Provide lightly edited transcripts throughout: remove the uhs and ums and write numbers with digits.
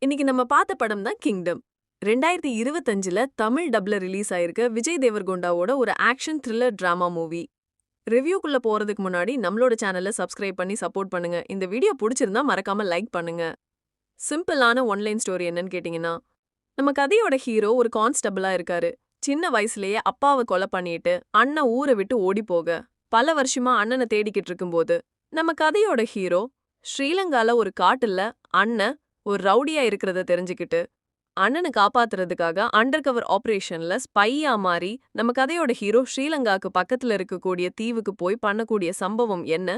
இன்னைக்கு நம்ம பார்த்த படம் தான் கிங்டம். 2025ல தமிழ் டப்ல ரிலீஸ் ஆயிருக்க விஜய் தேவர்கொண்டாவோட ஒரு ஆக்ஷன் த்ரில்லர் டிராமா மூவி. ரிவ்யூக்குள்ள போறதுக்கு முன்னாடி நம்மளோட சேனலை சப்ஸ்கிரைப் பண்ணி சப்போர்ட் பண்ணுங்க. இந்த வீடியோ பிடிச்சிருந்தா மறக்காம லைக் பண்ணுங்க. சிம்பிளான ஒன்லைன் ஸ்டோரி என்னன்னு கேட்டிங்கன்னா, நம்ம கதையோட ஹீரோ ஒரு கான்ஸ்டபிளா இருக்காரு. சின்ன வயசுலயே அப்பாவை கொலை பண்ணிட்டு அண்ணன் ஊரை விட்டு ஓடி போக பல வருஷமா அண்ணனை தேடிக்கிட்டு இருக்கும்போது, நம்ம கதையோட ஹீரோ ஸ்ரீலங்கால ஒரு காட்டுல அண்ணன் ஒரு ரவுடியா இருக்கிறத தெரிஞ்சுக்கிட்டு அண்ணனை காப்பாத்துறதுக்காக அண்டர் கவர் ஆபரேஷன்ல ஸ்பையா மாறி நம்ம கதையோட ஹீரோ ஸ்ரீலங்காக்கு பக்கத்துல இருக்கக்கூடிய தீவுக்கு போய் பண்ணக்கூடிய சம்பவம் என்ன,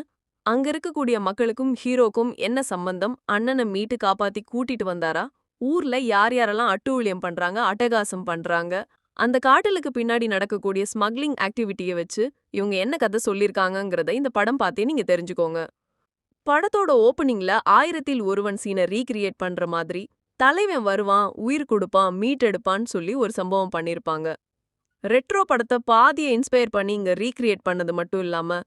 அங்க இருக்கக்கூடிய மக்களுக்கும் ஹீரோக்கும் என்ன சம்பந்தம், அண்ணனை மீட்டு காப்பாத்தி கூட்டிட்டு வந்தாரா, ஊர்ல யார் யாரெல்லாம் அட்டூழியம் பண்றாங்க, அட்டகாசம் பண்றாங்க, அந்த காட்டலுக்கு பின்னாடி நடக்கக்கூடிய ஸ்மக்லிங் ஆக்டிவிட்டியை வச்சு இவங்க என்ன கதை சொல்லியிருக்காங்கங்கிறத இந்த படம் பார்த்தே நீங்க தெரிஞ்சுக்கோங்க. படத்தோட ஓப்பனிங்ல 1000ல் ஒருவன் சீனை ரீக்ரியேட் பண்ற மாதிரி தலைவன் வருவான், உயிர் கொடுப்பான், மீட்டெடுப்பான்னு சொல்லி ஒரு சம்பவம் பண்ணிருப்பாங்க. ரெட்ரோ படத்தை பாதியை இன்ஸ்பயர் பண்ணி இங்க ரீக்ரியேட் பண்ணது மட்டும் இல்லாம,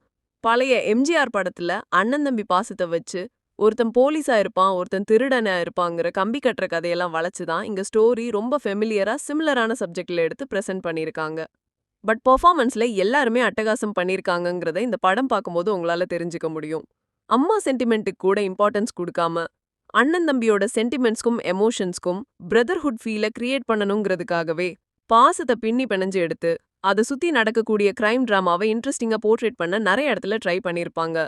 பழைய எம்ஜிஆர் படத்துல அண்ணன் தம்பி பாசத்தை வச்சு ஒருத்தன் போலீஸா இருப்பான், ஒருத்தன் திருடனா இருப்பாங்கிற கம்பி கட்டுற கதையெல்லாம் வளைச்சுதான் இங்க ஸ்டோரி ரொம்ப ஃபெமிலியரா சிமிலரான சப்ஜெக்ட்ல எடுத்து பிரசன்ட் பண்ணிருக்காங்க. பட் பெர்ஃபார்மன்ஸ்ல எல்லாருமே அட்டகாசம் பண்ணிருக்காங்கங்கிறத இந்த படம் பார்க்கும்போது உங்களால தெரிஞ்சுக்க முடியும். அம்மா சென்டிமெண்ட்டுக்கு கூட இம்பார்ட்டன்ஸ் கொடுக்காம, அண்ணன் தம்பியோட சென்டிமெண்ட்ஸ்க்கும் எமோஷன்ஸ்க்கும் பிரதர்ஹுட் ஃபீலை கிரியேட் பண்ணணுங்கிறதுக்காகவே பாசத்தை பின்னி பிணைஞ்சு எடுத்து அதை சுத்தி நடக்கக்கூடிய கிரைம் டிராமாவை இன்ட்ரெஸ்டிங்கா போர்ட்ரேட் பண்ண நிறைய இடத்துல ட்ரை பண்ணியிருப்பாங்க.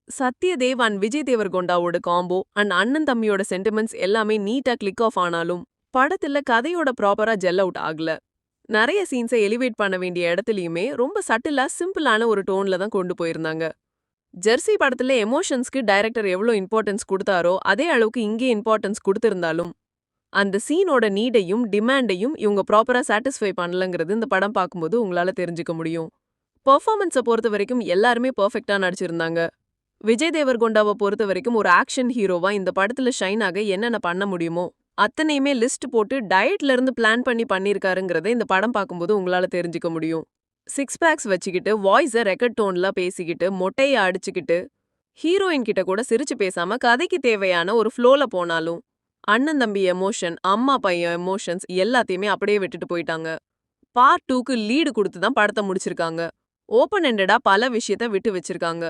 சத்யதேவ் அண்ட் விஜய் தேவர்கொண்டாவோட காம்போ அண்ட் அண்ணன் தம்பியோட சென்டிமெண்ட்ஸ் எல்லாமே நீட்டா கிளிக் ஆஃப் ஆனாலும் படத்துல கதையோட ப்ராப்பரா ஜெல் அவுட் ஆகல. நிறைய சீன்ஸை எலிவேட் பண்ண வேண்டிய இடத்துலயுமே ரொம்ப சட்டிலா சிம்பிளான ஒரு டோன்ல தான் கொண்டு போயிருந்தாங்க. ஜெர்சி படத்துல எமோஷன்ஸ்க்கு டைரக்டர் எவ்வளோ இம்பார்ட்டன்ஸ் கொடுத்தாரோ அதே அளவுக்கு இங்கே இம்பார்ட்டன்ஸ் கொடுத்திருந்தாலும் அந்த சீனோட நீடையும் டிமாண்டையும் இவங்க ப்ராப்பரா சாட்டிஸ்ஃபை பண்ணலங்கிறது இந்த படம் பார்க்கும்போது உங்களால தெரிஞ்சுக்க முடியும். பெர்ஃபார்மன்ஸை பொறுத்த வரைக்கும் எல்லாருமே பெர்ஃபெக்டா நடிச்சிருந்தாங்க. விஜய் தேவர்கொண்டாவை பொறுத்த வரைக்கும் ஒரு ஆக்ஷன் ஹீரோவா இந்த படத்துல ஷைன் ஆக என்னென்ன பண்ண முடியுமோ அத்தனையுமே லிஸ்ட் போட்டு டயட்ல இருந்து பிளான் பண்ணி பண்ணிருக்காருங்கிறத இந்த படம் பார்க்கும்போது உங்களால தெரிஞ்சுக்க முடியும். சிக்ஸ் பேக்ஸ் வச்சுக்கிட்டு வாய்ஸை ரெக்கார்ட் டோன்ல பேசிக்கிட்டு மொட்டையை அடிச்சுக்கிட்டு ஹீரோயின் கிட்ட கூட சிரிச்சு பேசாம கதைக்கு தேவையான ஒரு ஃப்ளோல போனாலும் அண்ணன் தம்பி எமோஷன், அம்மா பையன் எமோஷன்ஸ் எல்லாத்தையுமே அப்படியே விட்டுட்டு போயிட்டாங்க. பார்ட் 2க்கு லீடு கொடுத்து தான் படத்தை முடிச்சிருக்காங்க. ஓப்பன் எண்டடா பல விஷயத்த விட்டு வச்சிருக்காங்க.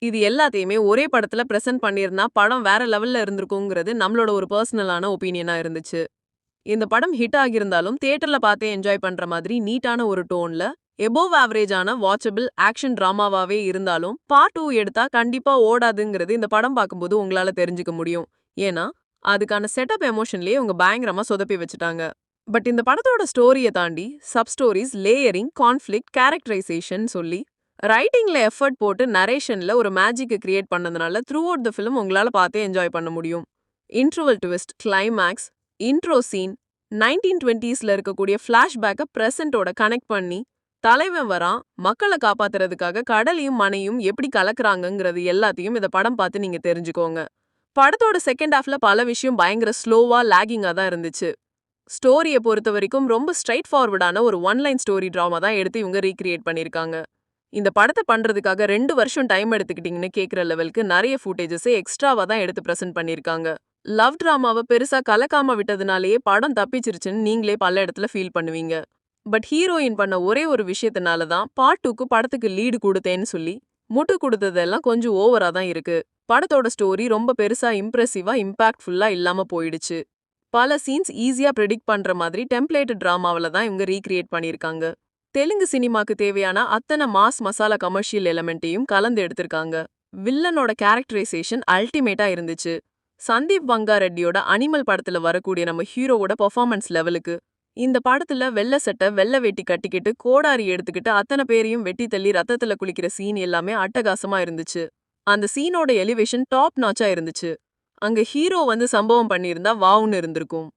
இது எல்லாத்தையுமே ஒரே படத்துல பிரசன்ட் பண்ணியிருந்தா படம் வேற லெவல்ல இருந்திருக்குங்கிறது நம்மளோட ஒரு பர்சனலான ஒப்பீனியனா இருந்துச்சு. இந்த படம் ஹிட் ஆகியிருந்தாலும் தியேட்டர்ல பார்த்தே என்ஜாய் பண்ற மாதிரி நீட்டான ஒரு டோன்ல எபோவ் ஆவரேஜான வாட்சபிள் ஆக்ஷன் டிராமாவாவே இருந்தாலும் பார்ட் 2 எடுத்தா கண்டிப்பா ஓடாதுங்கிறது இந்த படம் பார்க்கும்போது உங்களால தெரிஞ்சுக்க முடியும். ஏன்னா அதுக்கான செட்டப் எமோஷன்லயே உங்க பயங்கரமா சொதப்பி வச்சுட்டாங்க. பட் இந்த படத்தோட ஸ்டோரியை தாண்டி sub stories, layering, conflict, characterisation சொல்லி ரைட்டிங்ல எஃபர்ட் போட்டு நரேஷன்ல ஒரு மேஜிக்கை கிரியேட் பண்ணதுனால த்ரூ அவுட் த ஃபிலிம் உங்களால பார்த்தே என்ஜாய் பண்ண முடியும். Interval twist, climax, intro scene, 1920ஸ்ல இருக்கக்கூடிய ஃபிளாஷ்பேக்கை பிரசன்ட்டோட கனெக்ட் பண்ணி தலைவன் வரான், மக்களை காப்பாத்துறதுக்காக கடலையும் மனையும் எப்படி கலக்குறாங்கங்கிறது எல்லாத்தையும் இந்த படம் பார்த்து நீங்க தெரிஞ்சுக்கோங்க. படத்தோட செகண்ட் ஹாஃப்ல பல விஷயம் பயங்கர ஸ்லோவா லேகிங்கா தான் இருந்துச்சு. ஸ்டோரியை பொறுத்த வரைக்கும் ரொம்ப ஸ்ட்ரைட் ஃபார்வர்டான ஒரு ஒன்லைன் ஸ்டோரி டிராமா தான் எடுத்து இவங்க ரீக்ரியேட் பண்ணியிருக்காங்க. இந்த படத்தை பண்றதுக்காக 2 வருஷம் டைம் எடுத்துக்கிட்டீங்கன்னு கேட்குற லெவலுக்கு நிறைய ஃபுட்டேஜஸை எக்ஸ்ட்ராவா தான் எடுத்து பிரசன்ட் பண்ணியிருக்காங்க. லவ் டிராமாவை பெருசா கலக்காம விட்டதுனாலேயே படம் தப்பிச்சிருச்சுன்னு நீங்களே பல இடத்துல ஃபீல் பண்ணுவீங்க. பட் ஹீரோயின் பண்ண ஒரே ஒரு விஷயத்தினால தான் பார்ட் 2க்கு படத்துக்கு லீடு கொடுத்தேன்னு சொல்லி முட்டு கொடுத்ததெல்லாம் கொஞ்சம் ஓவரா தான் இருக்கு. படத்தோட ஸ்டோரி ரொம்ப பெருசா இம்ப்ரெசிவா இம்பாக்ட்ஃபுல்லா இல்லாம போயிடுச்சு. பல சீன்ஸ் ஈஸியா ப்ரெடிக்ட் பண்ற மாதிரி டெம்ப்ளேட்டட் டிராமாவில தான் இவங்க ரீக்ரியேட் பண்ணியிருக்காங்க. தெலுங்கு சினிமாக்கு தேவையான அத்தனை மாஸ் மசாலா கமர்ஷியல் எலமெண்ட்டையும் கலந்து எடுத்திருக்காங்க. வில்லனோட கேரக்டரைசேஷன் அல்டிமேட்டா இருந்துச்சு. சந்தீப் வங்காரெட்டியோட அனிமல் படத்துல வரக்கூடிய நம்ம ஹீரோவோட பெர்ஃபார்மன்ஸ் லெவலுக்கு இந்த படத்துல வெள்ளை சட்டை, வெள்ளை வேட்டி கட்டிக்கிட்டு கோடாரி எடுத்துக்கிட்டு அத்தனை பேரையும் வெட்டி தள்ளி ரத்தத்துல குளிக்கிற சீன் எல்லாமே அட்டகாசமா இருந்துச்சு. அந்த சீனோட எலிவேஷன் டாப் நாச்சா இருந்துச்சு. அங்க ஹீரோ வந்து சம்பவம் பண்ணியிருந்தா வாவுன்னு இருந்திருக்கும்.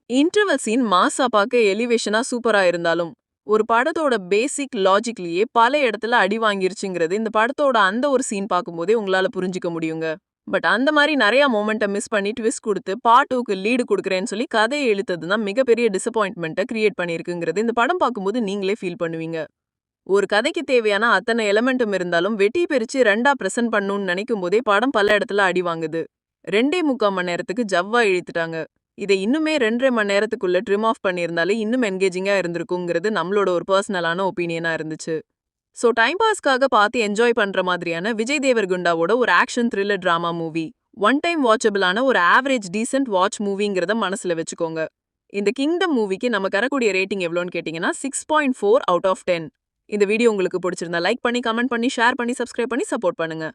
இன்டர்வல் சீன் மாசா பார்க்க எலிவேஷனா சூப்பரா இருந்தாலும் ஒரு படத்தோட பேசிக் லாஜிக்லயே பல இடத்துல அடி வாங்கிருச்சுங்கிறது இந்த படத்தோட அந்த ஒரு சீன் பார்க்கும்போதே உங்களால புரிஞ்சுக்க முடியுங்க. பட் அந்த மாதிரி நிறைய மொமெண்ட்டை மிஸ் பண்ணி ட்விஸ்ட் கொடுத்து பார்ட் 2க்கு லீடு கொடுக்குறேன்னு சொல்லி கதையை இழுத்தது தான் மிகப்பெரிய டிசப்பாயின்ட்மெண்ட்டை கிரியேட் பண்ணியிருக்குங்கிறது இந்த படம் பார்க்கும்போது நீங்களே ஃபீல் பண்ணுவீங்க. ஒரு கதைக்கு தேவையான அத்தனை எலமெண்ட்டும் இருந்தாலும் வெட்டி பிரிச்சு 2ஆ பிரசன்ட் பண்ணணும்னு நினைக்கும் போதே படம் பல இடத்துல அடி வாங்குது. 2.25 மணி நேரத்துக்கு ஜவ்வா இழுத்துட்டாங்க. இதை இன்னுமே 2.5 மணி நேரத்துக்குள்ள ட்ரிம் ஆஃப் பண்ணியிருந்தாலே இன்னும் என்கேஜிங்கா இருந்திருக்குங்கிறது நம்மளோட ஒரு பர்சனலான ஒப்பீனியனா இருந்துச்சு. ஸோ டைம் பாஸ்க்காக பார்த்து என்ஜாய் பண்ற மாதிரியான விஜய் தேவர்குண்டாவோட ஒரு action thriller drama movie. One time வாட்சபிளான ஒரு ஆவரேஜ் டீசென்ட் வாட்ச் மூவிங்கிறத மனசுல வச்சுக்கோங்க. இந்த கிங்டம் மூவிக்கு நம்ம தரக்கூடிய ரேட்டிங் எவ்வளோன்னு கேட்டிங்கன்னா 6.4 அவுட் ஆஃப் 10. இந்த வீடியோ உங்களுக்கு பிடிச்சிருந்தா லைக் பண்ணி, கமெண்ட் பண்ணி, ஷேர் பண்ணி, சப்ஸ்கிரைப் பண்ணி சப்போர்ட் பண்ணுங்க.